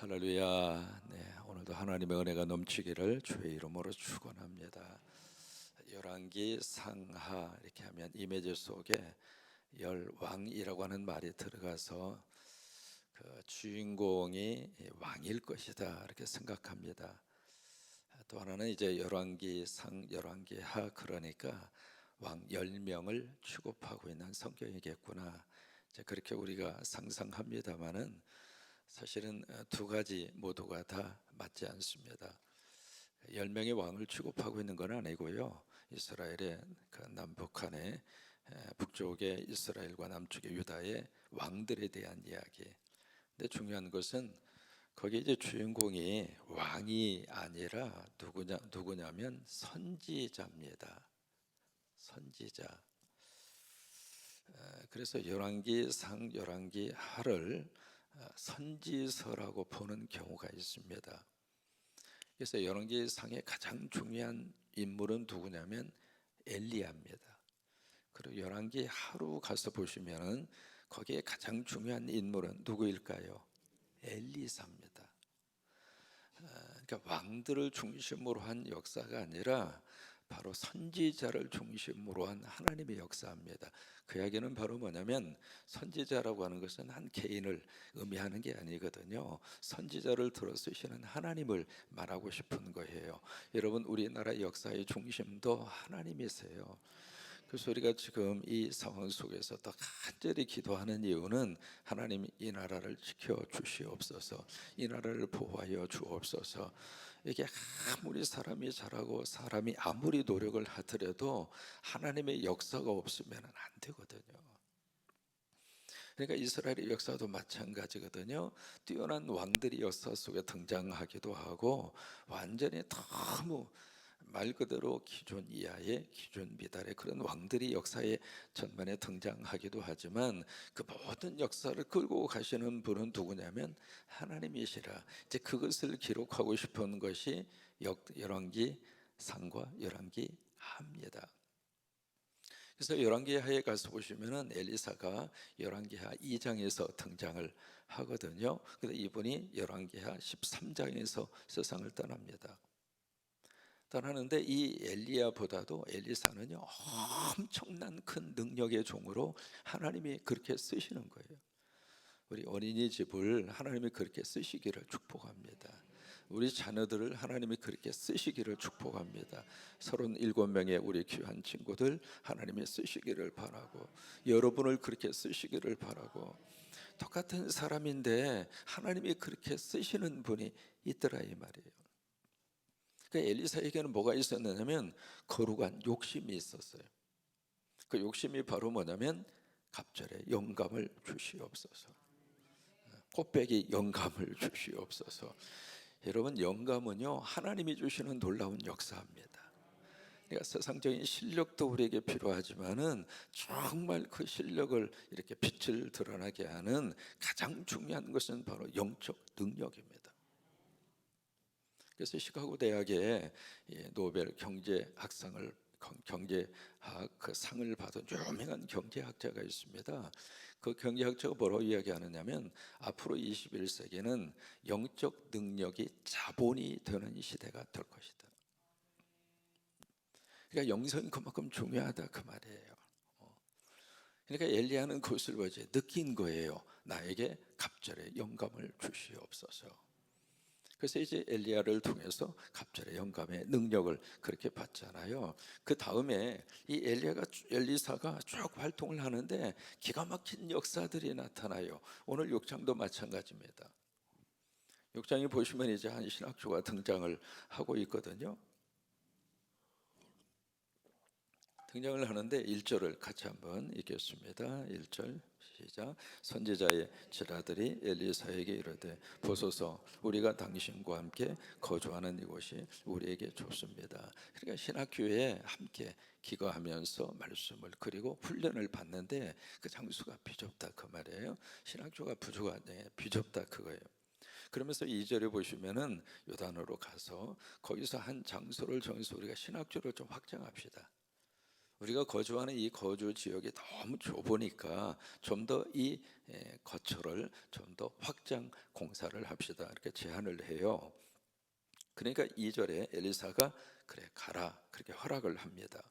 할렐루야. 네, 오늘도 하나님의 은혜가 넘치기를 주의 이름으로 축원합니다. 열왕기 상하 이렇게 하면 이미지 속에 열왕이라고 하는 말이 들어가서 그 주인공이 왕일 것이다 이렇게 생각합니다. 또 하나는 이제 열왕기 상, 열왕기 하, 그러니까 왕 10명을 취급하고 있는 성경이겠구나. 이제 그렇게 우리가 상상합니다만은 사실은 두 가지 모두가 다 맞지 않습니다. 10명의 왕을 취급하고 있는 건 아니고요. 이스라엘의 그 남북한의 북쪽의 이스라엘과 남쪽의 유다의 왕들에 대한 이야기. 근데 중요한 것은 거기 이제 주인공이 왕이 아니라 누구냐면 선지자입니다. 선지자. 그래서 열왕기 상, 열왕기 하를 선지서라고 보는 경우가 있습니다. 그래서 열왕기 상의 가장 중요한 인물은 누구냐면 엘리야입니다. 그리고 열왕기 하루 가서 보시면은 거기에 가장 중요한 인물은 누구일까요? 엘리사입니다. 그러니까 왕들을 중심으로 한 역사가 아니라 바로 선지자를 중심으로 한 하나님의 역사입니다. 그 이야기는 바로 뭐냐면 선지자라고 하는 것은 한 개인을 의미하는 게 아니거든요. 선지자를 들어 쓰시는 하나님을 말하고 싶은 거예요. 여러분, 우리나라 역사의 중심도 하나님이세요. 그래서 우리가 지금 이 상황 속에서 더 간절히 기도하는 이유는 하나님 이 나라를 지켜 주시옵소서, 이 나라를 보호하여 주옵소서. 이게 아무리 사람이 잘하고 사람이 아무리 노력을 하더라도 하나님의 역사가 없으면 안 되거든요. 그러니까 이스라엘의 역사도 마찬가지거든요. 뛰어난 왕들이 역사 속에 등장하기도 하고 완전히 너무 말 그대로 기존 이하의 기존 미달의 그런 왕들이 역사의 전반에 등장하기도 하지만 그 모든 역사를 끌고 가시는 분은 누구냐면 하나님이시라. 이제 그것을 기록하고 싶은 것이 열왕기 상과 열왕기 하입니다. 그래서 열왕기하에 가서 보시면은 엘리사가 열왕기하 2장에서 등장을 하거든요. 근데 이분이 열왕기하 13장에서 세상을 떠납니다. 떠나는데 이 엘리야보다도 엘리사는요 엄청난 큰 능력의 종으로 하나님이 그렇게 쓰시는 거예요. 우리 어린이집을 하나님이 그렇게 쓰시기를 축복합니다. 우리 자녀들을 하나님이 그렇게 쓰시기를 축복합니다. 37명의 우리 귀한 친구들 하나님이 쓰시기를 바라고, 여러분을 그렇게 쓰시기를 바라고, 똑같은 사람인데 하나님이 그렇게 쓰시는 분이 있더라 이 말이에요. 그 엘리사에게는 뭐가 있었느냐면 거룩한 욕심이 있었어요. 그 욕심이 바로 뭐냐면 갑절에 영감을 주시옵소서, 꽃배기 영감을 주시옵소서. 여러분, 영감은요 하나님이 주시는 놀라운 역사입니다. 그러니까 세상적인 실력도 우리에게 필요하지만은 정말 그 실력을 이렇게 빛을 드러나게 하는 가장 중요한 것은 바로 영적 능력입니다. 그래서 시카고 대학에 노벨 경제학 그 상을 받은 유명한 경제학자가 있습니다. 그 경제학자가 뭐라고 이야기하느냐면 앞으로 21세기는 영적 능력이 자본이 되는 시대가 될 것이다. 그러니까 영성이 그만큼 중요하다 그 말이에요. 그러니까 엘리야는 그것을 뭐지 느낀 거예요. 나에게 갑절의 영감을 주시옵소서. 그래서 이제 엘리야를 통해서 갑절의 영감의 능력을 그렇게 받잖아요. 그 다음에 이 엘리사가 쭉 활동을 하는데 기가 막힌 역사들이 나타나요. 오늘 6장도 마찬가지입니다. 6장에 보시면 이제 한 신학주가 등장을 하고 있거든요. 등장을 하는데 1절을 같이 한번 읽겠습니다. 1절 시작. 선지자의 칠아들이 엘리사에게 이르되 보소서 우리가 당신과 함께 거주하는 이곳이 우리에게 좋습니다. 그러니까 신학교에 함께 기거하면서 말씀을 그리고 훈련을 받는데 그 장소가 비좁다 그 말이에요. 신학교가 부족하네, 비좁다 그거예요. 그러면서 2절에 보시면은 요단으로 가서 거기서 한 장소를 정해서 우리가 신학교를 좀 확장합시다. 우리가 거주하는 이 거주 지역이 너무 좁으니까 좀 더 이 거처를 좀 더 확장 공사를 합시다, 이렇게 제안을 해요. 그러니까 2절에 엘리사가 그래 가라, 그렇게 허락을 합니다.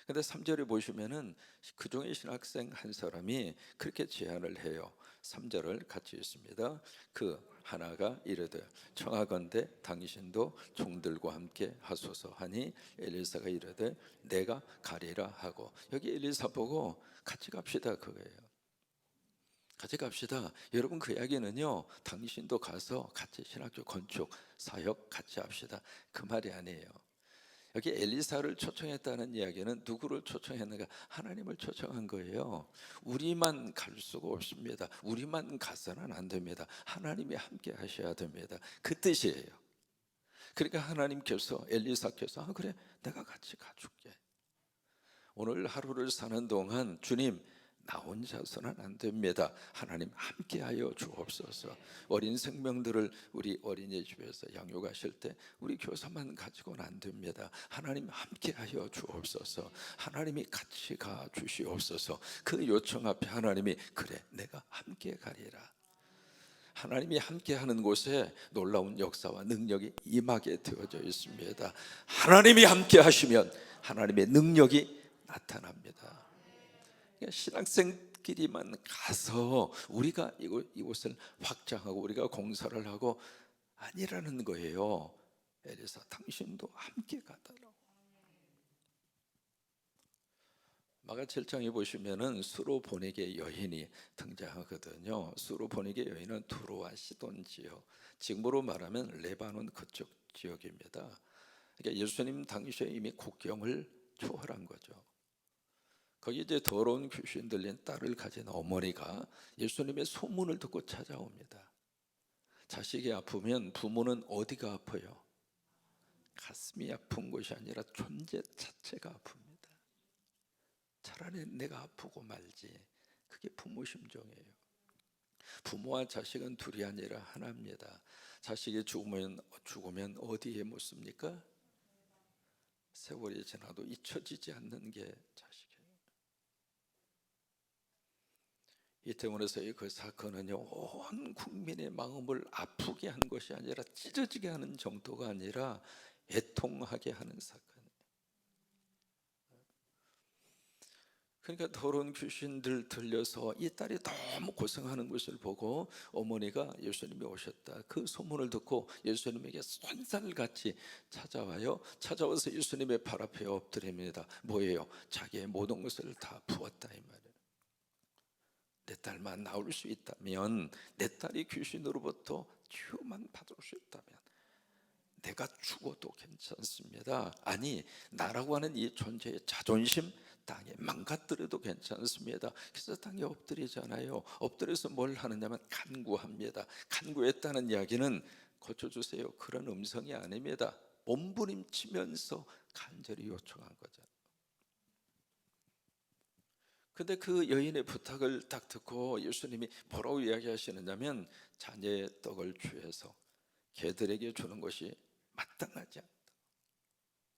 근데 3절에 보시면은 그 중에 신학생 한 사람이 그렇게 제안을 해요. 3절을 같이 읽습니다. 그 하나가 이르되 청하건대 당신도 종들과 함께 하소서 하니 엘리사가 이르되 내가 가리라 하고, 여기 엘리사 보고 같이 갑시다 그거예요. 같이 갑시다. 여러분, 그 이야기는요, 당신도 가서 같이 신학교 건축 사역 같이 합시다, 그 말이 아니에요. 여기 엘리사를 초청했다는 이야기는 누구를 초청했는가? 하나님을 초청한 거예요. 우리만 갈 수가 없습니다. 우리만 가서는 안 됩니다. 하나님이 함께 하셔야 됩니다, 그 뜻이에요. 그러니까 하나님께서, 엘리사께서 그래 내가 같이 가줄게. 오늘 하루를 사는 동안 주님 나 혼자서는 안 됩니다. 하나님 함께하여 주옵소서. 어린 생명들을 우리 어린이집에서 양육하실 때 우리 교사만 가지고는 안 됩니다. 하나님 함께하여 주옵소서. 하나님이 같이 가 주시옵소서. 그 요청 앞에 하나님이 그래 내가 함께 가리라. 하나님이 함께하는 곳에 놀라운 역사와 능력이 임하게 되어져 있습니다. 하나님이 함께하시면 하나님의 능력이 나타납니다. 신학생끼리만 가서 우리가 이곳을 확장하고 우리가 공사를 하고 아니라는 거예요. 엘리사 당신도 함께 가다라고. 마가 7장에 보시면은 수로 보내게 여인이 등장하거든요. 수로 보내게 여인은 두로와 시돈 지역, 지금으로 말하면 레바논 그쪽 지역입니다. 그러니까 예수님 당시에 이미 국경을 초월한 거죠. 거기 이제 더러운 귀신 들린 딸을 가진 어머니가 예수님의 소문을 듣고 찾아옵니다. 자식이 아프면 부모는 어디가 아파요? 가슴이 아픈 것이 아니라 존재 자체가 아픕니다. 차라리 내가 아프고 말지. 그게 부모 심정이에요. 부모와 자식은 둘이 아니라 하나입니다. 자식이 죽으면 어디에 묻습니까? 세월이 지나도 잊혀지지 않는 게 자식이에요. 이태원에서의 그 사건은요, 온 국민의 마음을 아프게 한 것이 아니라 찢어지게 하는 정도가 아니라 애통하게 하는 사건이에요. 그러니까 더러운 귀신들 들려서 이 딸이 너무 고생하는 것을 보고 어머니가 예수님이 오셨다 그 소문을 듣고 예수님에게 손살같이 찾아와요. 찾아와서 예수님의 발 앞에 엎드립니다. 뭐예요? 자기의 모든 것을 다 부었다 이 말이에요. 내 딸만 나올 수 있다면, 내 딸이 귀신으로부터 치유만 받을 수 있다면 내가 죽어도 괜찮습니다. 아니, 나라고 하는 이 존재의 자존심 땅에 망가뜨려도 괜찮습니다. 그래서 땅에 엎드리잖아요. 엎드려서 뭘 하느냐면 간구합니다. 간구했다는 이야기는 고쳐주세요, 그런 음성이 아닙니다. 몸부림치면서 간절히 요청한 거죠. 근데 그 여인의 부탁을 딱 듣고 예수님이 뭐라고 이야기하시느냐면 자녀의 떡을 취해서 개들에게 주는 것이 마땅하지 않다.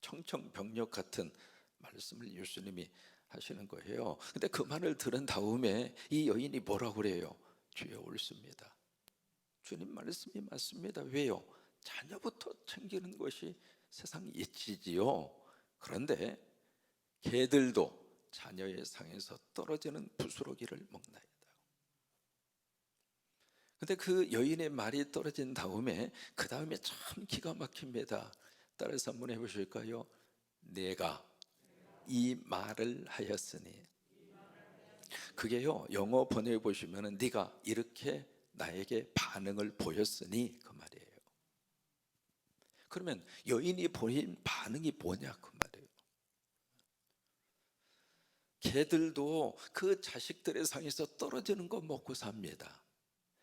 청청병력 같은 말씀을 예수님이 하시는 거예요. 근데 그 말을 들은 다음에 이 여인이 뭐라고 그래요? 주여 옳습니다. 주님 말씀이 맞습니다. 왜요? 자녀부터 챙기는 것이 세상 이치지요. 그런데 개들도 자녀의 상에서 떨어지는 부스러기를 먹나이다. 근데 그 여인의 말이 떨어진 다음에 그 다음에 참 기가 막힙니다. 따라서 한번 해보실까요? 내가 이 말을 하였으니. 그게요, 영어 번역해 보시면은 네가 이렇게 나에게 반응을 보였으니 그 말이에요. 그러면 여인이 보인 반응이 뭐냐 그 말이에요. 개들도 그 자식들의 상에서 떨어지는 거 먹고 삽니다.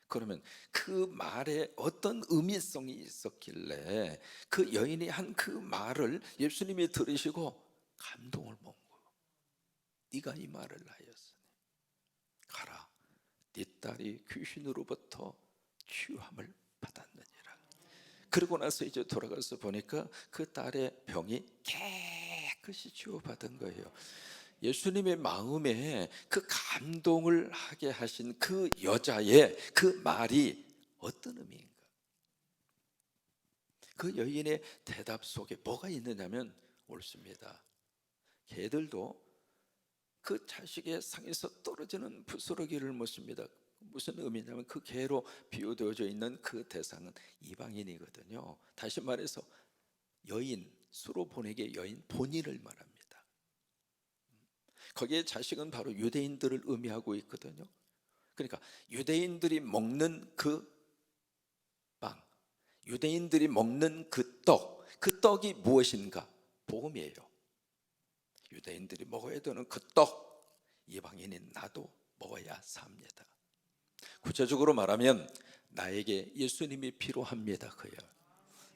그러면 그 말에 어떤 의미성이 있었길래 그 여인이 한 그 말을 예수님이 들으시고 감동을 먹은 거예요. 네가 이 말을 하였으니 가라, 네 딸이 귀신으로부터 치유함을 받았느니라. 그러고 나서 이제 돌아가서 보니까 그 딸의 병이 깨끗이 치유받은 거예요. 예수님의 마음에 그 감동을 하게 하신 그 여자의 그 말이 어떤 의미인가? 그 여인의 대답 속에 뭐가 있느냐면 옳습니다. 개들도 그 자식의 상에서 떨어지는 부스러기를 먹습니다. 무슨 의미냐면 그 개로 비유되어져 있는 그 대상은 이방인이거든요. 다시 말해서 여인, 수로 보내게 여인 본인을 말합니다. 거기에 자식은 바로 유대인들을 의미하고 있거든요. 그러니까 유대인들이 먹는 그 빵, 유대인들이 먹는 그 떡, 그 떡이 무엇인가? 복음이에요. 유대인들이 먹어야 되는 그 떡, 이방인인 나도 먹어야 삽니다. 구체적으로 말하면 나에게 예수님이 필요합니다. 그요.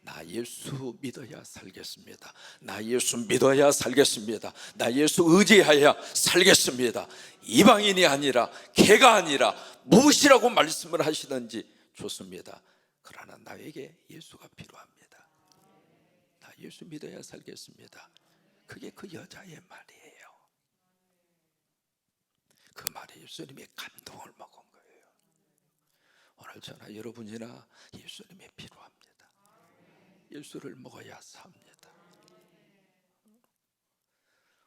나 예수 믿어야 살겠습니다. 나 예수 믿어야 살겠습니다. 나 예수 의지하여 살겠습니다. 이방인이 아니라 개가 아니라 무엇이라고 말씀을 하시든지 좋습니다. 그러나 나에게 예수가 필요합니다. 나 예수 믿어야 살겠습니다. 그게 그 여자의 말이에요. 그 말이 예수님의 감동을 먹은 거예요. 오늘 저나 여러분이나 예수님이 필요합니다. 예수를 먹어야 삽니다.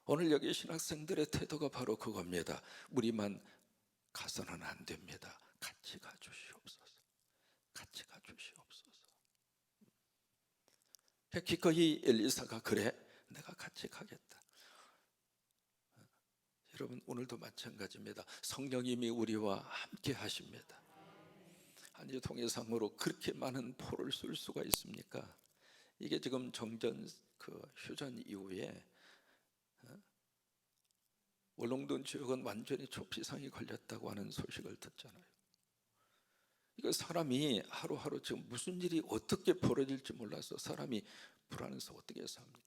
오늘 여기 신학생들의 태도가 바로 그겁니다. 우리만 가서는 안 됩니다. 같이 가주시옵소서. 같이 가주시옵소서. 기꺼이 엘리사가 그래, 내가 같이 가겠다. 여러분 오늘도 마찬가지입니다. 성령님이 우리와 함께 하십니다. 아니 동해상으로 그렇게 많은 포를 쏠 수가 있습니까? 이게 지금 정전 휴전 이후에 울릉도 지역은 완전히 초피상이 걸렸다고 하는 소식을 듣잖아요. 이거 사람이 하루하루 지금 무슨 일이 어떻게 벌어질지 몰라서 사람이 불안해서 어떻게 삽니까?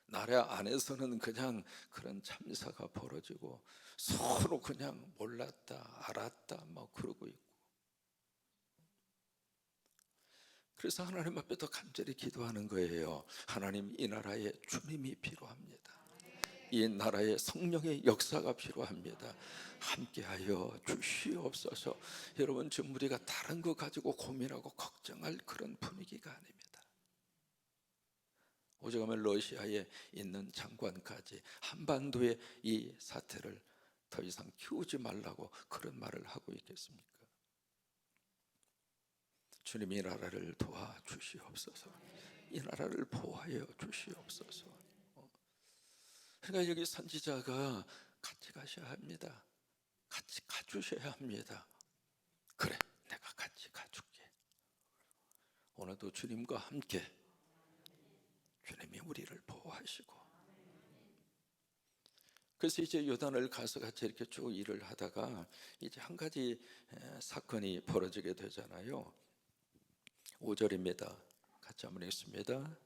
나라 안에서는 그냥 그런 참사가 벌어지고 서로 그냥 몰랐다 알았다 막 그러고 있고, 그래서 하나님 앞에 더 간절히 기도하는 거예요. 하나님, 이 나라에 주님이 필요합니다. 이 나라에 성령의 역사가 필요합니다. 함께하여 주시옵소서. 여러분 지금 우리가 다른 거 가지고 고민하고 걱정할 그런 분위기가 아닙니다. 오죽하면 러시아에 있는 장관까지 한반도의 이 사태를 더 이상 키우지 말라고 그런 말을 하고 있겠습니까? 주님이 이 나라를 도와주시옵소서. 이 나라를 보호하여 주시옵소서. 그러니까 여기 선지자가 같이 가셔야 합니다. 같이 가주셔야 합니다. 그래, 내가 같이 가줄게. 오늘도 주님과 함께 주님이 우리를 보호하시고, 그래서 이제 요단을 가서 같이 이렇게 쭉 일을 하다가 이제 한 가지 사건이 벌어지게 되잖아요. 5절입니다. 같이 한번 읽습니다.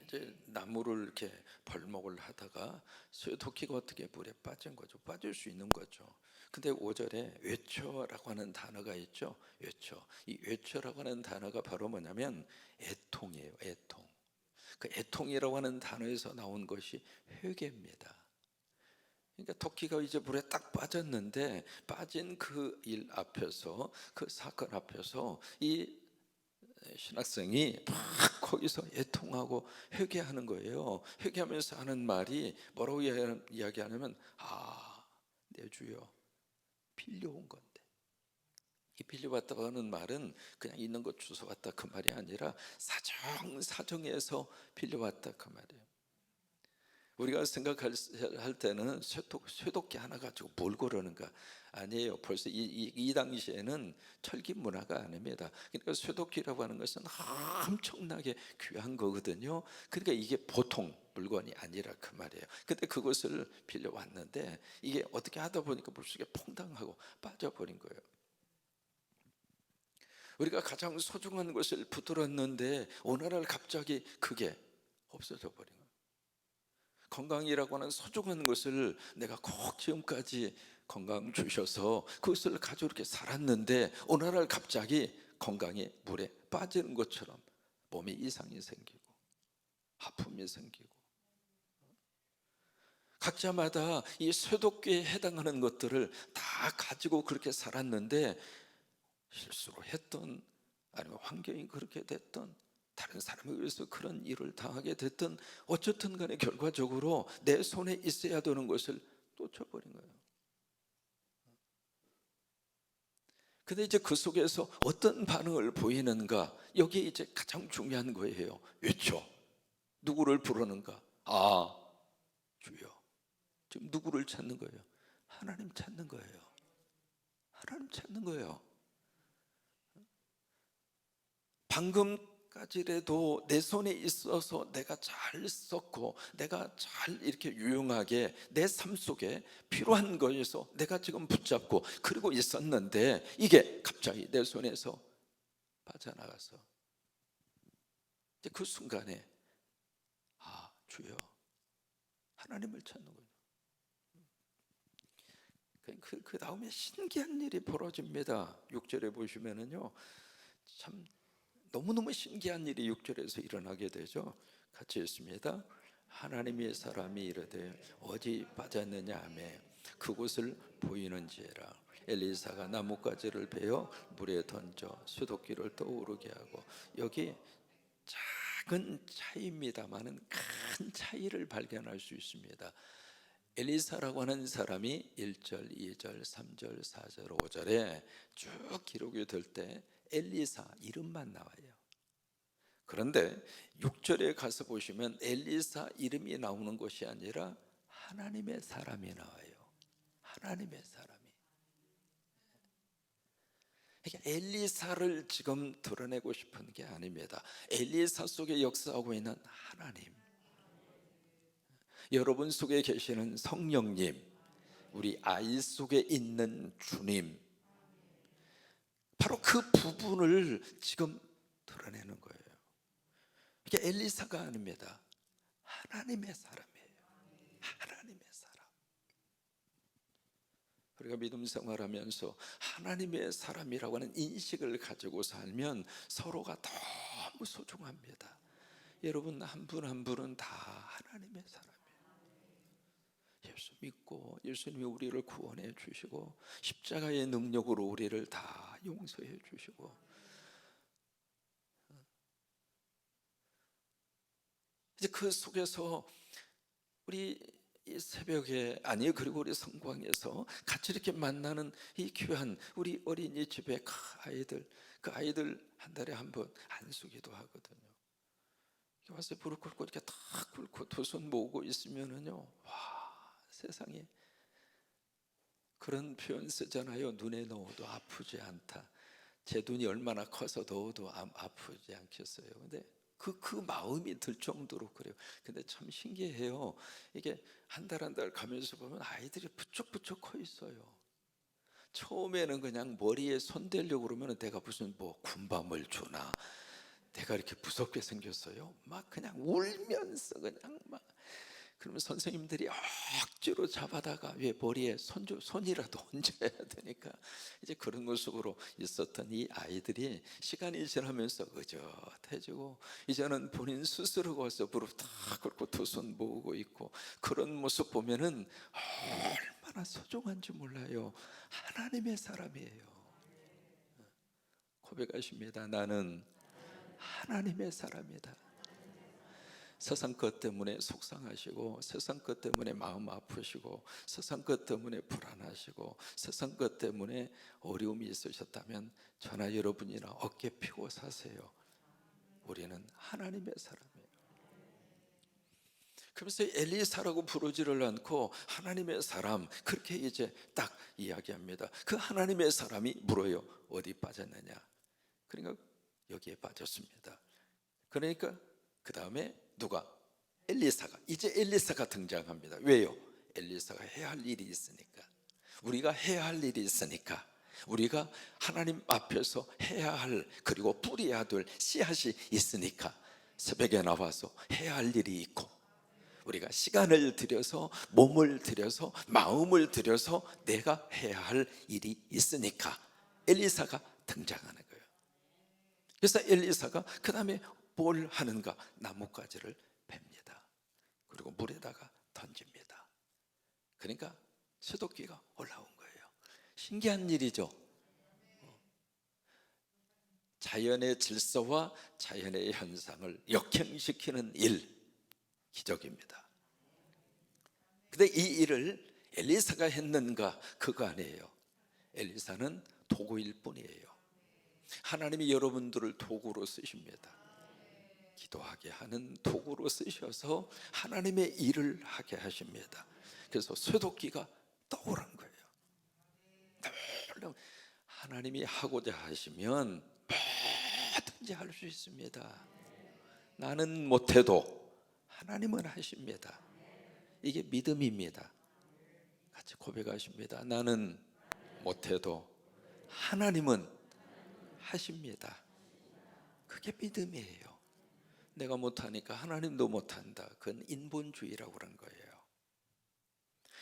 이제 나무를 이렇게 벌목을 하다가 쇠도끼가 어떻게 물에 빠진 거죠. 빠질 수 있는 거죠. 근데 5절에 외쳐라고 하는 단어가 있죠. 외쳐. 이 외쳐라고 하는 단어가 바로 뭐냐면 애통이에요. 애통. 그 애통이라고 하는 단어에서 나온 것이 회개입니다. 그러니까 토끼가 이제 물에 딱 빠졌는데 빠진 그 일 앞에서, 그 사건 앞에서 이 신학생이 막 거기서 애통하고 회개하는 거예요. 회개하면서 하는 말이 뭐라고 이야기하냐면, 내 주여, 빌려온 건데. 이 빌려왔다고 하는 말은 그냥 있는 것 주워왔다 그 말이 아니라 사정에서 빌려왔다 그 말이에요. 우리가 생각할 때는 쇠도끼 하나 가지고 뭘 그러는가? 아니에요. 벌써 이 당시에는 철기 문화가 아닙니다. 그러니까 쇠도끼라고 하는 것은 엄청나게 귀한 거거든요. 그러니까 이게 보통 물건이 아니라 그 말이에요. 근데 그것을 빌려왔는데 이게 어떻게 하다 보니까 물속에 퐁당하고 빠져버린 거예요. 우리가 가장 소중한 것을 붙들었는데 어느 날 갑자기 그게 없어져 버린 거예요. 건강이라고 하는 소중한 것을 내가 꼭 지금까지 건강 주셔서 그것을 가지고 이렇게 살았는데 어느 날 갑자기 건강이 물에 빠지는 것처럼 몸에 이상이 생기고 아픔이 생기고, 각자마다 이 쇠독귀에 해당하는 것들을 다 가지고 그렇게 살았는데 실수로 했던, 아니면 환경이 그렇게 됐던, 다른 사람에 의해서 그런 일을 당하게 됐던, 어쨌든 간에 결과적으로 내 손에 있어야 되는 것을 놓쳐버린 거예요. 근데 이제 그 속에서 어떤 반응을 보이는가, 여기 이제 가장 중요한 거예요. 외쳐. 누구를 부르는가? 아, 주여. 지금 누구를 찾는 거예요? 하나님 찾는 거예요. 하나님 찾는 거예요. 방금까지라도 내 손에 있어서 내가 잘 썼고 내가 잘 이렇게 유용하게 내 삶 속에 필요한 거에서 내가 지금 붙잡고 그리고 있었는데, 이게 갑자기 내 손에서 빠져나가서 이제 그 순간에 아, 주여, 하나님을 찾는 거예요. 그 다음에 신기한 일이 벌어집니다. 6절에 보시면은요, 참 너무너무 신기한 일이 6절에서 일어나게 되죠. 같이 읽습니다. 하나님의 사람이 이르되 어디 빠졌느냐 하며 그곳을 보이는지라. 엘리사가 나뭇가지를 베어 물에 던져 수도기를 떠오르게 하고, 여기 작은 차이입니다만은 큰 차이를 발견할 수 있습니다. 엘리사라고 하는 사람이 1절, 2절, 3절, 4절, 5절에 쭉 기록이 될 때 엘리사 이름만 나와요. 그런데 6절에 가서 보시면 엘리사 이름이 나오는 것이 아니라 하나님의 사람이 나와요. 하나님의 사람이. 그러니까 엘리사를 지금 드러내고 싶은 게 아닙니다. 엘리사 속에 역사하고 있는 하나님, 여러분 속에 계시는 성령님, 우리 아이 속에 있는 주님, 바로 그 부분을 지금 드러내는 거예요. 이게 엘리사가 아닙니다. 하나님의 사람이에요. 하나님의 사람. 우리가 믿음 생활하면서 하나님의 사람이라고 하는 인식을 가지고 살면 서로가 너무 소중합니다. 여러분 한 분 한 분은 다 하나님의 사람이에요. 예수 믿고 예수님이 우리를 구원해 주시고 십자가의 능력으로 우리를 다 용서해 주시고, 이제 그 속에서 우리 이 새벽에, 아니 그리고 우리 성광에서 같이 이렇게 만나는 이 귀한 우리 어린이집의 그 아이들 한 달에 한 번 안수기도 하거든요. 와서 무릎 꿇고 이렇게 탁 꿇고 두 손 모으고 있으면은요, 와, 세상에 그런 표현 쓰잖아요. 눈에 넣어도 아프지 않다. 제 눈이 얼마나 커서 넣어도 아프지 않겠어요. 근데 그 마음이 들 정도로 그래요. 근데 참 신기해요. 이게 한 달 한 달 가면서 보면 아이들이 부쩍부쩍 커 있어요. 처음에는 그냥 머리에 손 대려고 그러면 내가 무슨 뭐 군밤을 주나, 내가 이렇게 무섭게 생겼어요. 막 그냥 울면서 그냥 막, 그러면 선생님들이 억지로 잡아다가 왜 머리에 손이라도 얹어야 되니까, 이제 그런 모습으로 있었던 이 아이들이 시간이 지나면서 의젓해지고 이제는 본인 스스로 와서 무릎 탁 꿇고 두 손 모으고 있고, 그런 모습 보면은 얼마나 소중한지 몰라요. 하나님의 사람이에요. 고백하십니다. 나는 하나님의 사람이다. 세상 것 때문에 속상하시고, 세상 것 때문에 마음 아프시고, 세상 것 때문에 불안하시고, 세상 것 때문에 어려움이 있으셨다면 저나 여러분이나 어깨 펴고 사세요. 우리는 하나님의 사람이에요. 그래서 엘리사라고 부르지를 않고 하나님의 사람, 그렇게 이제 딱 이야기합니다. 그 하나님의 사람이 물어요. 어디 빠졌느냐? 그러니까 여기에 빠졌습니다. 그러니까 그 다음에 누가? 엘리사가, 이제 엘리사가 등장합니다. 왜요? 엘리사가 해야 할 일이 있으니까, 우리가 해야 할 일이 있으니까, 우리가 하나님 앞에서 해야 할, 그리고 뿌려야 될 씨앗이 있으니까 새벽에 나와서 해야 할 일이 있고, 우리가 시간을 들여서, 몸을 들여서, 마음을 들여서 내가 해야 할 일이 있으니까 엘리사가 등장하는 거예요. 그래서 엘리사가 그 다음에 뭘 하는가? 나뭇가지를 팹니다. 그리고 물에다가 던집니다. 그러니까 쇠도끼가 올라온 거예요. 신기한 일이죠. 자연의 질서와 자연의 현상을 역행시키는 일, 기적입니다. 근데 이 일을 엘리사가 했는가? 그거 아니에요. 엘리사는 도구일 뿐이에요. 하나님이 여러분들을 도구로 쓰십니다. 기도하게 하는 도구로 쓰셔서 하나님의 일을 하게 하십니다. 그래서 쇠도끼가 떠오른 거예요. 하나님이 하고자 하시면 뭐든지 할 수 있습니다. 나는 못해도 하나님은 하십니다. 이게 믿음입니다. 같이 고백하십니다. 나는 못해도 하나님은 하십니다. 그게 믿음이에요. 내가 못하니까 하나님도 못한다. 그건 인본주의라고 그런 거예요.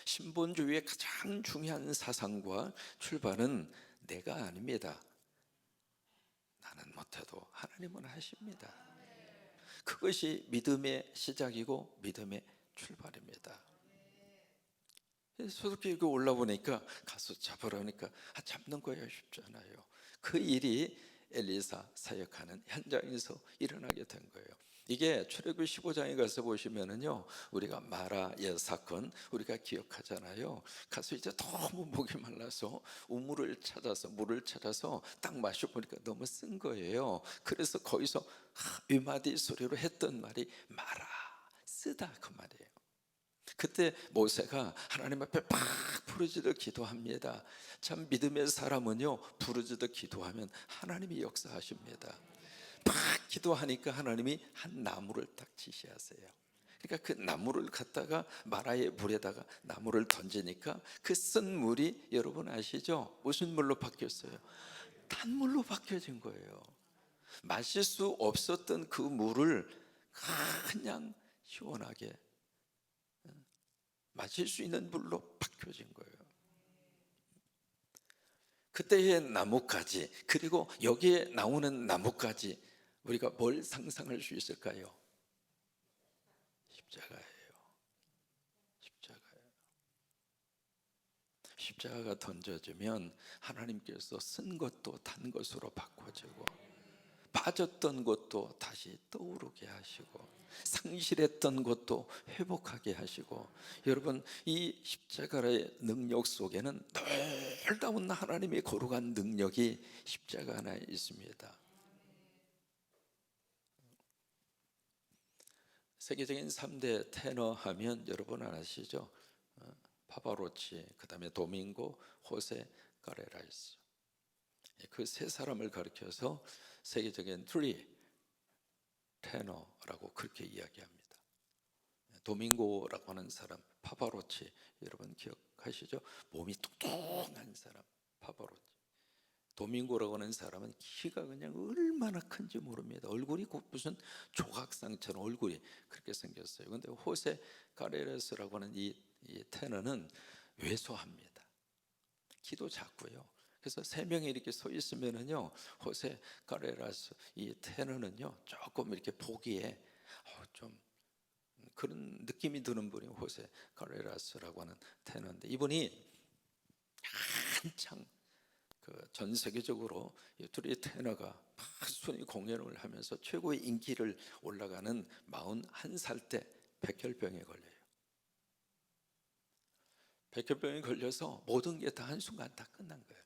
신본주의의 가장 중요한 사상과 출발은 내가 아닙니다. 나는 못해도 하나님은 하십니다. 그것이 믿음의 시작이고 믿음의 출발입니다. 소독기 이렇게 올라오니까 가서 잡으라니까 잡는 거야 쉽잖아요. 그 일이 엘리사 사역하는 현장에서 일어나게 된 거예요. 이게 출애굽기 15장에 가서 보시면은요, 우리가 마라의 사건 우리가 기억하잖아요. 가서 이제 너무 목이 말라서 우물을 찾아서 물을 찾아서 딱 마셔보니까 너무 쓴 거예요. 그래서 거기서 위마디 소리로 했던 말이 마라, 쓰다, 그 말이에요. 그때 모세가 하나님 앞에 팍 부르짖어 기도합니다. 참 믿음의 사람은요, 부르짖어 기도하면 하나님이 역사하십니다. 막 기도하니까 하나님이 한 나무를 딱 지시하세요. 그러니까 그 나무를 갖다가 마라의 물에다가 나무를 던지니까 그 쓴 물이 여러분 아시죠? 무슨 물로 바뀌었어요? 단물로 바뀌어진 거예요. 마실 수 없었던 그 물을 그냥 시원하게 마실 수 있는 물로 바뀌어진 거예요. 그때의 나뭇가지, 그리고 여기에 나오는 나뭇가지, 우리가 뭘 상상할 수 있을까요? 십자가예요. 십자가예요. 십자가가 던져지면 하나님께서 쓴 것도 단 것으로 바꿔주고, 빠졌던 것도 다시 떠오르게 하시고, 상실했던 것도 회복하게 하시고, 여러분 이 십자가의 능력 속에는 놀라운 하나님의 거룩한 능력이 십자가 안에 있습니다. 세계적인 3대 테너 하면 여러분 아시죠? 파바로치, 그 다음에 도밍고, 호세 카레라스. 그 세 사람을 가리켜서 세계적인 3 테너라고 그렇게 이야기합니다. 도밍고라고 하는 사람, 파바로치, 여러분 기억하시죠? 몸이 뚱뚱한 사람, 파바로치. 도밍고라고 하는 사람은 키가 그냥 얼마나 큰지 모릅니다. 얼굴이 무슨 조각상처럼 얼굴이 그렇게 생겼어요. 그런데 호세 카레라스라고 하는 이 테너는 왜소합니다. 키도 작고요. 그래서 세 명이 이렇게 서 있으면은요, 호세 카레라스 이 테너는요 조금 이렇게 보기에 좀 그런 느낌이 드는 분이 호세 카레라스라고 하는 테너인데, 이분이 한창 전 세계적으로 이 둘이 테너가 막 순위 공연을 하면서 최고의 인기를 올라가는 41살 때 백혈병에 걸려요. 백혈병에 걸려서 모든 게 다 한순간 다 끝난 거예요.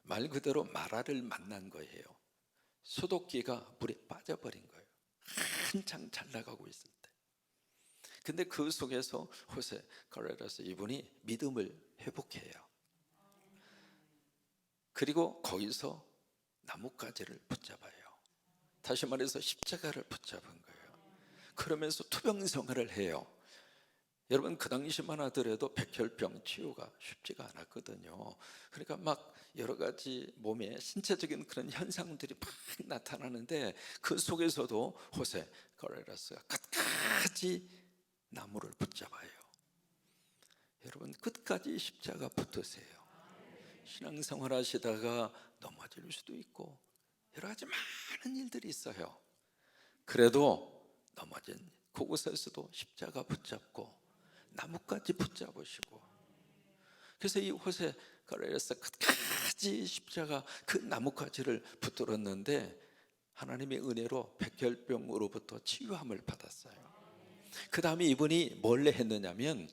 말 그대로 마라를 만난 거예요. 소독기가 물에 빠져버린 거예요. 한창 잘 나가고 있을 때. 근데 그 속에서 호세 카레라스 이분이 믿음을 회복해요. 그리고 거기서 나뭇가지를 붙잡아요. 다시 말해서 십자가를 붙잡은 거예요. 그러면서 투병 생활을 해요. 여러분 그 당시만 하더라도 백혈병 치유가 쉽지가 않았거든요. 그러니까 막 여러 가지 몸에 신체적인 그런 현상들이 막 나타나는데 그 속에서도 호세 가레라스가 끝까지 나무를 붙잡아요. 여러분 끝까지 십자가 붙으세요. 신앙생활 하시다가 넘어질 수도 있고 여러 가지 많은 일들이 있어요. 그래도 넘어진 그곳에서도 십자가 붙잡고 나뭇가지 붙잡으시고, 그래서 이 호세 가레라스 끝까지 십자가 그 나뭇가지를 붙들었는데 하나님의 은혜로 백혈병으로부터 치유함을 받았어요. 그 다음에 이분이 뭘 했느냐면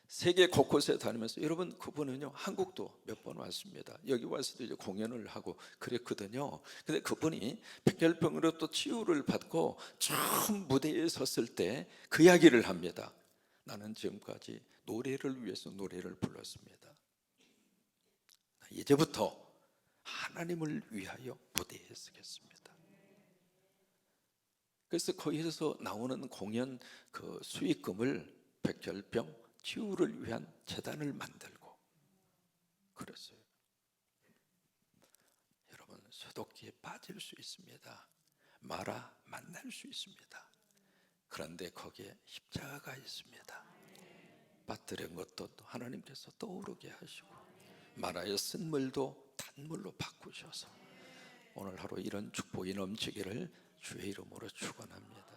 세계 곳곳에 다니면서, 여러분 그분은요 한국도 몇 번 왔습니다. 여기 와서도 이제 공연을 하고 그랬거든요. 근데 그분이 백혈병으로 또 치유를 받고 처음 무대에 섰을 때 그 이야기를 합니다. 나는 지금까지 노래를 위해서 노래를 불렀습니다. 이제부터 하나님을 위하여 무대에 서겠습니다. 그래서 거기서 나오는 공연 그 수익금을 백혈병 치유를 위한 재단을 만들고 그랬어요. 여러분 소독기에 빠질 수 있습니다. 마라 만날 수 있습니다. 그런데 거기에 십자가가 있습니다. 빠뜨린 것도 하나님께서 떠오르게 하시고 마라의 쓴물도 단물로 바꾸셔서 오늘 하루 이런 축복이 넘치기를 주의 이름으로 축원합니다.